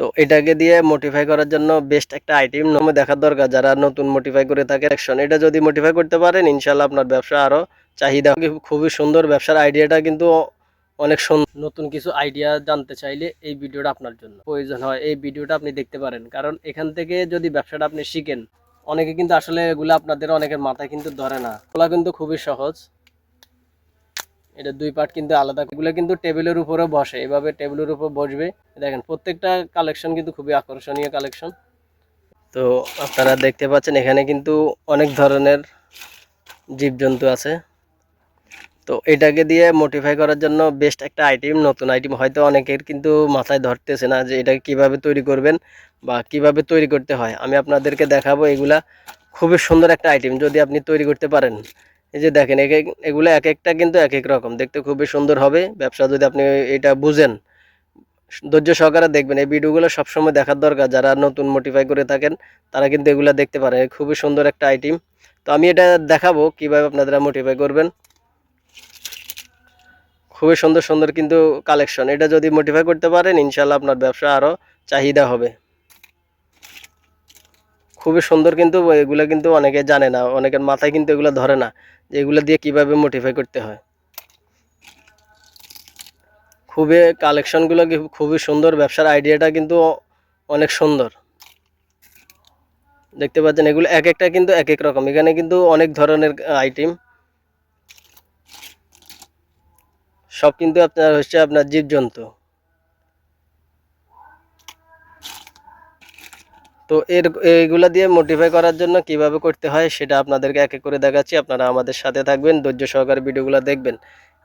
তো এটাকে দিয়ে মডিফাই করার জন্য বেস্ট একটা আইটেম নামে দেখার দরকার, যারা নতুন মডিফাই করে থাকে অ্যাকশন। এটা যদি মডিফাই করতে পারেন ইনশাল্লাহ আপনার ব্যবসা আরো চাহিদা খুবই সুন্দর। ব্যবসার আইডিয়াটা কিন্তু অনেক সুন্দর। নতুন কিছু আইডিয়া জানতে চাইলে এই ভিডিওটা আপনার জন্য প্রয়োজন হয়, এই ভিডিওটা আপনি দেখতে পারেন। কারণ এখান থেকে যদি ব্যবসাটা আপনি শিখেন, অনেকে কিন্তু আসলে এগুলো আপনাদের অনেকের মাথায় কিন্তু ধরে না। ওগুলা কিন্তু খুবই সহজ। এটা দুই পার্ট কিন্তু আলাদা। এগুলো কিন্তু টেবিলের উপরে বসে, এভাবে টেবিলের উপর বসবে। দেখেন প্রত্যেকটা কালেকশন কিন্তু খুবই আকর্ষণীয় কালেকশন। তো আপনারা দেখতে পাচ্ছেন এখানে কিন্তু অনেক ধরনের জীবজন্তু আছে। তো এটাকে দিয়ে মডিফাই করার জন্য বেস্ট একটা আইটেম, নতুন আইটেম। হয়তো অনেকের কিন্তু মাথায় ধরতেছে না যে এটা কিভাবে তৈরি করবেন বা কিভাবে তৈরি করতে হয়। আমি আপনাদেরকে দেখাবো। এগুলা খুবই সুন্দর একটা আইটেম যদি আপনি তৈরি করতে পারেন। এই যে দেখেন এগুলো এক একটা কিন্তু এক এক রকম দেখতে খুবই সুন্দর হবে। ব্যবসা যদি আপনি এটা বুঝেন, ধৈর্য সহকারে দেখবেন। এই ভিডিওগুলো সবসময় দেখার দরকার, যারা নতুন মডিফাই করে থাকেন তারা কিন্তু এগুলো দেখতে পারে। খুবই সুন্দর একটা আইটেম। তো আমি এটা দেখাবো কিভাবে আপনারা মডিফাই করবেন। খুবই সুন্দর সুন্দর কিন্তু কালেকশন। এটা যদি মডিফাই করতে পারেন ইনশাল্লাহ আপনার ব্যবসা আরও চাহিদা হবে। খুবই সুন্দর কিন্তু এগুলো কিন্তু অনেকে জানে না, অনেকের মাথায় কিন্তু এগুলো ধরে না যে এগুলো দিয়ে কিভাবে মডিফাই করতে হয়। খুবই কালেকশনগুলো খুবই সুন্দর। ব্যবসার আইডিয়াটা কিন্তু অনেক সুন্দর। দেখতে পাচ্ছেন এগুলো এক একটা কিন্তু এক এক রকম। এখানে কিন্তু অনেক ধরনের আইটেম, সব কিন্তু আপনার জীবজন্তু। তো এইগুলা দিয়ে মডিফাই করার জন্য কিভাবে করতে হয় সেটা আপনাদেরকে এক এক করে দেখাচ্ছি। আপনারা আমাদের সাথে থাকবেন, ধৈর্য সহকারে ভিডিওগুলো দেখবেন।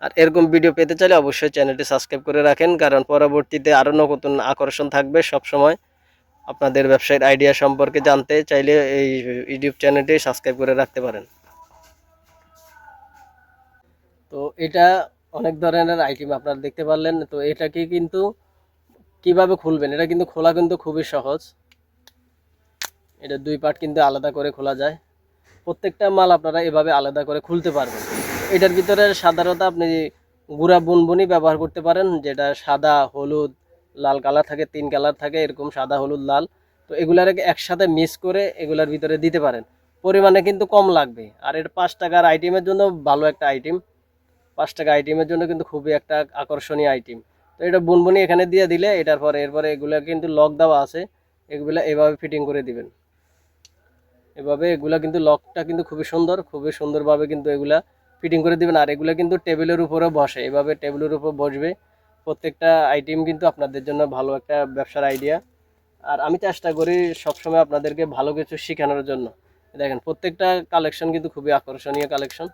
আর এরকম ভিডিও পেতে চাইলে অবশ্যই চ্যানেলটি সাবস্ক্রাইব করে রাখেন, কারণ পরবর্তীতে আরও নতুন আকর্ষণ থাকবে। সব সময় আপনাদের ব্যবসায়ের আইডিয়া সম্পর্কে জানতে চাইলে এই ইউটিউব চ্যানেলটি সাবস্ক্রাইব করে রাখতে পারেন। তো এটা অনেক ধরনের আইটেম আপনারা দেখতে পারলেন। তো এটাকে কিন্তু কিভাবে খুলবেন, এটা কিন্তু খোলা কিন্তু খুবই সহজ। এটা দুই পার্ট কিন্তু আলাদা করে খোলা যায়। প্রত্যেকটা মাল আপনারা এভাবে আলাদা করে খুলতে পারবেন। এটার ভিতরে সাধারণত আপনি গুঁড়া বুনবুনি ব্যবহার করতে পারেন, যেটা সাদা হলুদ লাল কালার থাকে, তিন কালার থাকে এরকম, সাদা হলুদ লাল। তো এগুলার একসাথে মিক্স করে এগুলার ভিতরে দিতে পারেন। পরিমাণে কিন্তু কম লাগবে। আর এটা 5 টাকার আইটেমের জন্য ভালো একটা আইটেম। 5 টাকা আইটেমের জন্য কিন্তু খুবই একটা আকর্ষণীয় আইটেম। তো এটা বুনবুনি এখানে দিয়ে দিলে এরপরে এগুলা কিন্তু লক দেওয়া আছে, এগুলা এভাবে ফিটিং করে দিবেন। এভাবে এগুলা কিন্তু লকটা কিন্তু খুবই সুন্দরভাবে কিন্তু এগুলা ফিটিং করে দিবেন। আর এগুলা কিন্তু টেবিলের উপরে বসে, এভাবে টেবিলের উপর বসবে। প্রত্যেকটা আইটেম কিন্তু আপনাদের জন্য ভালো একটা ব্যবসার আইডিয়া। আর আমি চেষ্টা করি সবসময় আপনাদেরকে ভালো কিছু শেখানোর জন্য। দেখেন প্রত্যেকটা কালেকশন কিন্তু খুবই আকর্ষণীয় কালেকশন।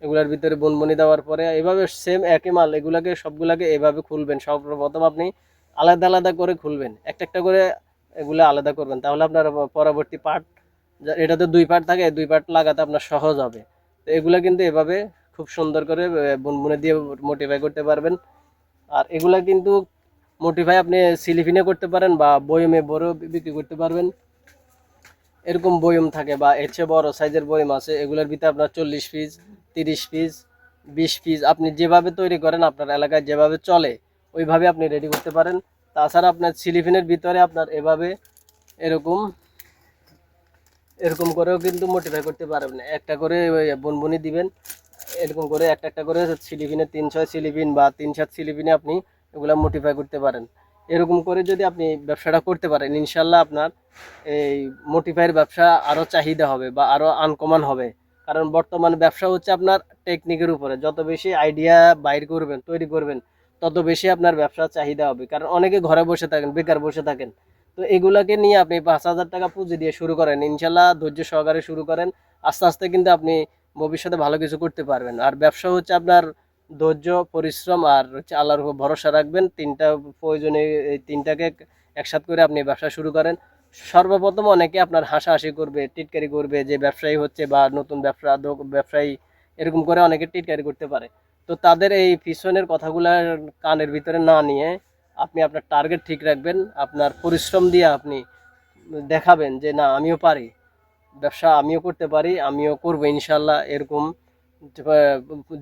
এগুলার ভিতরে বনবনি দেওয়ার পরে এভাবে সেম একই মাল এগুলাকে সবগুলাকে এভাবে খুলবেন। সর্বপ্রথম আপনি আলাদা আলাদা করে খুলবেন, একটা একটা করে এগুলো আলাদা করবেন। তাহলে আপনার পরবর্তী পার্ট, এটাতে দুই পার্ট থাকে, দুই পার্ট লাগাতে আপনার সহজ হবে। তো এগুলা কিন্তু এভাবে খুব সুন্দর করে বুনবুনে দিয়ে মোটিফাই করতে পারবেন। আর এগুলা কিন্তু মোটিফাই আপনি সিলিফিনে করতে পারেন বা বয়মে বড় বিক্রি করতে পারবেন। এরকম বয়ম থাকে বা এর চেয়ে বড় সাইজের বয়ম আছে, এগুলোর ভিতরে আপনার 40 পিস, 30 পিস, 20 পিস আপনি যেভাবে তৈরি করেন, আপনার এলাকায় যেভাবে চলে ওইভাবে আপনি রেডি করতে পারেন। তাছাড়া আপনার সিলিফিনের ভিতরে আপনার এভাবে এরকম এরকম করেও কিন্তু মোটিফাই করতে পারবেন। একটা করে বুনবুনি দিবেন, এরকম করে একটা একটা করে সিলিপিনে 3-6 সিলিপিন বা 3-7 সিলিপিনে আপনি এগুলো মোটিফাই করতে পারেন। এরকম করে যদি আপনি ব্যবসাটা করতে পারেন ইনশাল্লাহ আপনার এই মোটিফাইয়ের ব্যবসা আরও চাহিদা হবে বা আরও আনকমন হবে। কারণ বর্তমান ব্যবসা হচ্ছে আপনার টেকনিকের উপরে। যত বেশি আইডিয়া বাইর করবেন, তৈরি করবেন, তত বেশি আপনার ব্যবসার চাহিদা হবে। কারণ অনেকে ঘরে বসে থাকেন, বেকার বসে থাকেন। তো এগুলাকে নিয়ে আপনি 5,000 টাকা পুঁজি দিয়ে শুরু করেন, ইনশাল্লাহ ধৈর্য সহকারে শুরু করেন। আস্তে আস্তে কিন্তু আপনি ভবিষ্যতে ভালো কিছু করতে পারবেন। আর ব্যবসা হচ্ছে আপনার ধৈর্য, পরিশ্রম আর হচ্ছে আল্লাহর উপর ভরসা রাখবেন। তিনটা প্রয়োজনে এই তিনটাকে একসাথ করে আপনি ব্যবসা শুরু করেন। সর্বপ্রথম অনেকে আপনার হাসাহাসি করবে, টিটকারি করবে যে ব্যবসায়ী হচ্ছে বা নতুন ব্যবসায়ী, এরকম করে অনেকে টিটকারি করতে পারে। তো তাদের এই পিছনের কথাগুলো কানের ভিতরে না নিয়ে আপনি আপনার টার্গেট ঠিক রাখবেন। আপনার পরিশ্রম দিয়ে আপনি দেখাবেন যে না আমিও পারি, ব্যবসা আমিও করতে পারি, আমিও করবো ইনশাল্লাহ। এরকম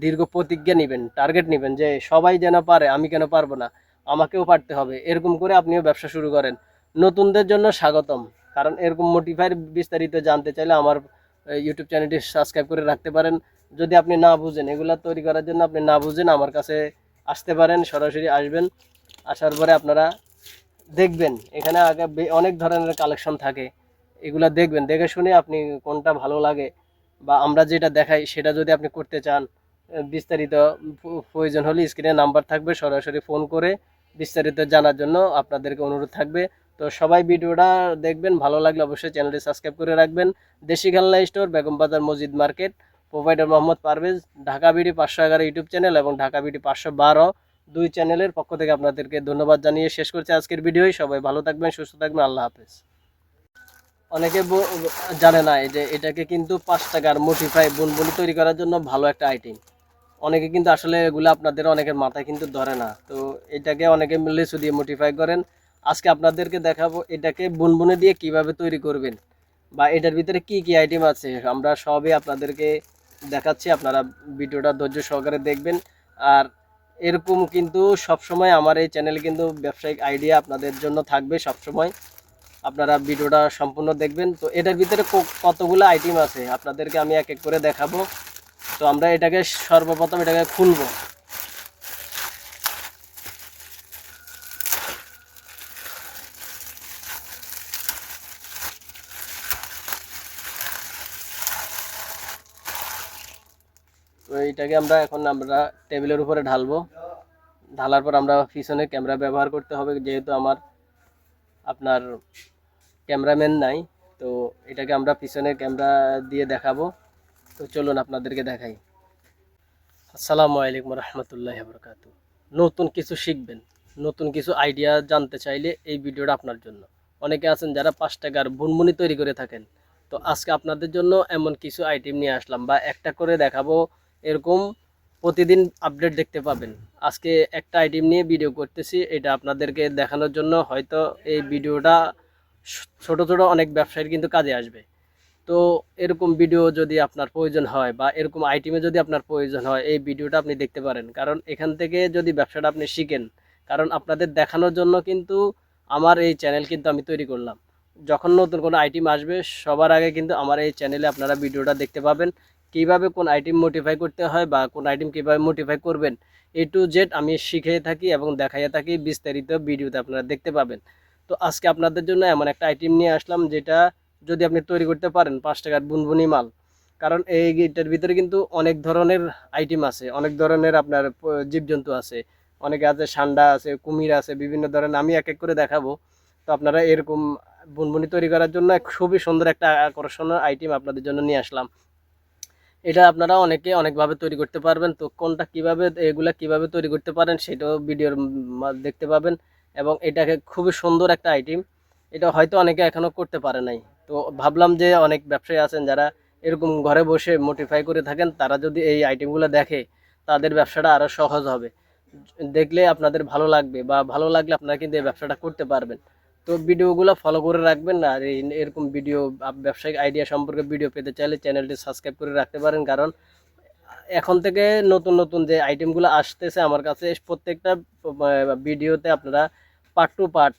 দীর্ঘ প্রতিজ্ঞা নেবেন, টার্গেট নেবেন যে সবাই যেন পারে, আমি কেন পারবো না। আমাকেও পারতে হবে, এরকম করে আপনিও ব্যবসা শুরু করেন। নতুনদের জন্য স্বাগতম, কারণ এরকম মোটিফাইড বিস্তারিত জানতে চাইলে আমার ইউটিউব চ্যানেলটি সাবস্ক্রাইব করে রাখতে পারেন। যদি আপনি না বুঝেন, এগুলা তৈরি করার জন্য আপনি না বুঝেন, আমার কাছে আসতে পারেন, সরাসরি আসবেন। আসার পরে আপনারা দেখবেন এখানে আগে অনেক ধরনের কালেকশন থাকে, এগুলা দেখবেন, দেখে শুনে আপনি কোনটা ভালো লাগে বা আমরা যেটা দেখাই সেটা যদি আপনি করতে চান, বিস্তারিত প্রয়োজন হলে স্ক্রিনে নাম্বার থাকবে, সরাসরি ফোন করে বিস্তারিত জানার জন্য আপনাদেরকে অনুরোধ থাকবে। তো সবাই ভিডিওটা দেখবেন, ভালো লাগলে অবশ্যই চ্যানেলটি সাবস্ক্রাইব করে রাখবেন। দেশি খেলনা স্টোর, বেগম বাজার মসজিদ market, provider Mohammad Parvez, Dhaka BD 511 YouTube channel এবং ঢাকা বিডি 512 দুই চ্যানেলের পক্ষ থেকে আপনাদেরকে ধন্যবাদ জানিয়ে শেষ করছি আজকের ভিডিওই। সবাই ভালো থাকবেন, সুস্থ থাকবেন, আল্লাহ হাফেজ। অনেকে জানে না এই যে এটাকে কিন্তু 5 টাকার মোটিফাই বুনবুনি তৈরি করার জন্য ভালো একটা আইটেম। অনেকে কিন্তু আসলে এগুলো আপনাদের অনেকের মাথায় কিন্তু ধরে না, তো এটাকে অনেকে লেচু দিয়ে মোটিফাই করেন। আজকে আপনাদেরকে দেখাবো এটাকে বুনবুনি দিয়ে কিভাবে তৈরি করবেন বা এটার ভিতরে কি কি আইটেম আছে, আমরা সবই আপনাদেরকে দেখাচ্ছি। আপনারা ভিডিওটা ধৈর্য সহকারে দেখবেন। আর এরকম কিন্তু সবসময় আমার এই চ্যানেলে কিন্তু ব্যবসায়িক আইডিয়া আপনাদের জন্য থাকবে সবসময়, আপনারা ভিডিওটা সম্পূর্ণ দেখবেন। তো এটার ভিতরে কতগুলো আইটেম আছে আপনাদেরকে আমি এক এক করে দেখাবো। তো আমরা এটাকে সর্বপ্রথম এটাকে খুলবো। তো এইটাকে আমরা টেবিলের উপরে ঢালবো। ঢালার পর আমরা পিছনে ক্যামেরা ব্যবহার করতে হবে, যেহেতু আপনার ক্যামেরাম্যান নাই, তো এটাকে আমরা পিছনে ক্যামেরা দিয়ে দেখাবো। তো চলুন আপনাদেরকে দেখাই। আসসালামু আলাইকুম রহমতুল্লাহি ওয়া বারাকাতুহু। নতুন কিছু শিখবেন, নতুন কিছু আইডিয়া জানতে চাইলে এই ভিডিওটা আপনার জন্য। অনেকে আছেন যারা 5 টাকার বুনবুনি তৈরি করে থাকেন, তো আজকে আপনাদের জন্য এমন কিছু আইটেম নিয়ে আসলাম বা একটা করে দেখাবো। এরকম প্রতিদিন আপডেট দেখতে পাবেন। আজকে একটা আইটেম নিয়ে ভিডিও করতেছি, এটা আপনাদেরকে দেখানোর জন্য। হয়তো এই ভিডিওটা ছোট ছোট অনেক ব্যবসায়ীর কিন্তু কাজে আসবে। তো এরকম ভিডিও যদি আপনার প্রয়োজন হয় বা এরকম আইটেমে যদি আপনার প্রয়োজন হয়, এই ভিডিওটা আপনি দেখতে পারেন, কারণ এখান থেকে যদি ব্যবসাটা আপনি শিখেন, কারণ আপনাদের দেখানোর জন্য কিন্তু আমার এই চ্যানেল কিন্তু আমি তৈরি করলাম। যখন নতুন কোনো আইটেম আসবে সবার আগে কিন্তু আমার এই চ্যানেলে আপনারা ভিডিওটা দেখতে পাবেন, কিভাবে কোন আইটেম মোটিফাই করতে হয় বা কোন আইটেম কীভাবে মোটিফাই করবেন, A to Z আমি শিখিয়ে থাকি এবং দেখাইয়া থাকি, বিস্তারিত ভিডিওতে আপনারা দেখতে পাবেন। তো আজকে আপনাদের জন্য এমন একটা আইটেম নিয়ে আসলাম যেটা যদি আপনি তৈরি করতে পারেন 5 টাকার বুনবুনি মাল। কারণ এইটার ভিতরে কিন্তু অনেক ধরনের আইটেম আছে, অনেক ধরনের আপনার জীবজন্তু আছে, অনেকে আছে সান্ডা আছে, কুমির আছে, বিভিন্ন ধরনের আমি এক এক করে দেখাবো। তো আপনারা এরকম বুনবুনি তৈরি করার জন্য খুবই সুন্দর একটা আকর্ষণীয় আইটেম আপনাদের জন্য নিয়ে আসলাম। এটা আপনারা অনেকে অনেকভাবে তৈরি করতে পারবেন। তো কোনটা কিভাবে, এগুলা কিভাবে তৈরি করতে পারেন সেটাও ভিডিওর দেখতে পাবেন। এবং এটাকে খুবই সুন্দর একটা আইটেম, এটা হয়তো অনেকে এখনো করতে পারে নাই। তো ভাবলাম যে অনেক ব্যবসায়ী আছেন যারা এরকম ঘরে বসে মোটিফাই করে থাকেন, তারা যদি এই আইটেমগুলো দেখে তাদের ব্যবসাটা আরও সহজ হবে। দেখলে আপনাদের ভালো লাগবে বা ভালো লাগলে আপনারা কিন্তু এই ব্যবসাটা করতে পারবেন। তো ভিডিওগুলো ফলো করে রাখবেন। আর এরকম ভিডিও ব্যবসায়িক আইডিয়া সম্পর্কে ভিডিও পেতে চাইলে চ্যানেলটি সাবস্ক্রাইব করে রাখতে পারেন, কারণ এখন থেকে নতুন নতুন যে আইটেমগুলো আসতেছে আমার কাছে, প্রত্যেকটা ভিডিওতে আপনারা পার্ট টু পার্ট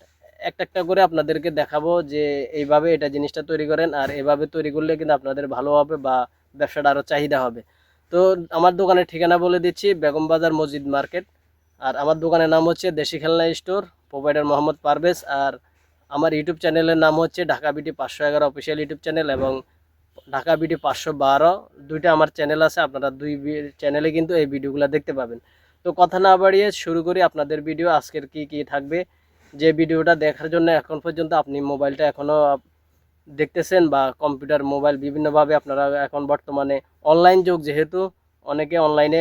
একটা একটা করে আপনাদেরকে দেখাবো যে এইভাবে এটা জিনিসটা তৈরি করেন, আর এভাবে তৈরি করলে কিন্তু আপনাদের ভালো হবে বা ব্যবসাটা আরও চাহিদা হবে। তো আমার দোকানের ঠিকানা বলে দিচ্ছি, বেগম বাজার মসজিদ মার্কেট। আর আমার দোকানের নাম হচ্ছে দেশি খেলনা স্টোর, প্রোভাইডার মোহাম্মদ পারভেজ। আর আমার ইউটিউব চ্যানেলের নাম হচ্ছে Dhaka BD 511 official YouTube channel এবং ঢাকা বিডি 512, দুইটা আমার চ্যানেল আছে। আপনারা দুই চ্যানেলে কিন্তু এই ভিডিওগুলো দেখতে পাবেন। তো কথা না বাড়িয়ে শুরু করি আপনাদের ভিডিও। আজকের কি কি থাকবে, যে ভিডিওটা দেখার জন্য এখন পর্যন্ত আপনি মোবাইলটা এখনও দেখতেছেন বা কম্পিউটার মোবাইল বিভিন্নভাবে আপনারা এখন বর্তমানে অনলাইন যুগ, যেহেতু অনেকে অনলাইনে